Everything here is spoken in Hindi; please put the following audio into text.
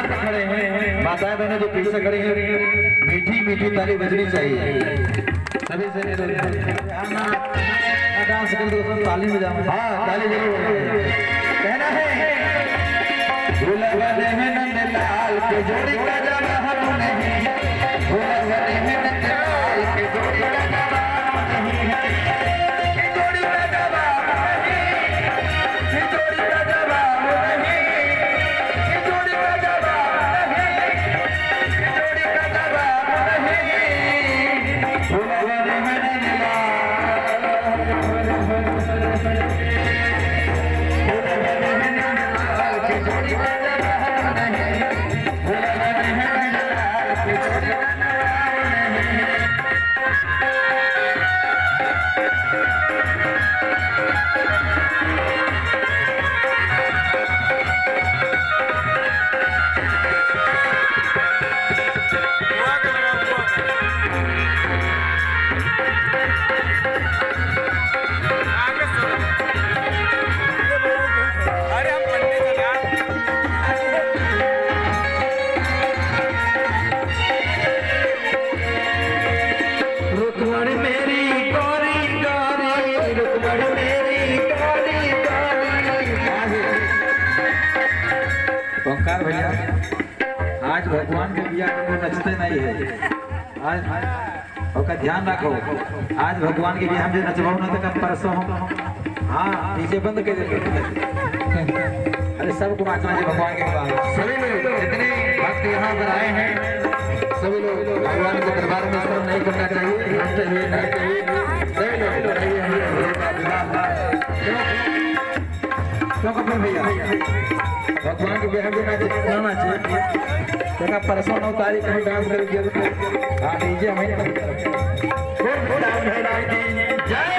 माताएं बहनें जो पीछे खड़ी हैं मीठी मीठी ताली बजनी चाहिए सभी से डांस कर दो ताली में जाओ। हाँ ताली जरूर कहना है भूलवने में नंदलाल के जोड़ी का जवाब नहीं भूलवने में नंदलाल के जोड़ी का जवाब नहीं है जोड़ी का जवाब नहीं जोड़ी का जवाब नहीं जोड़ी का जवाब नहीं जोड़ी का जवाब नहीं भूलवने में ओंकार भैया आज भगवान के बिया को नचते नहीं है आज ओका ध्यान रखो आज भगवान के बिया हम जो नचवाओ ना तो कम परसों हो। हाँ नीचे बंद कर दे अरे सबको नाचना है भगवान के पास सभी लोग जितने भक्त यहाँ पर आए हैं सभी लोग भगवान के दरबार में शर्म नहीं करना चाहिए नाचते हुए सभी लोग क्यों कपूर भैया भगवान के बिहार में नाचना चाहिए देखा परसों 9 तारीख में डांस करके हाँ डीजे हमें जय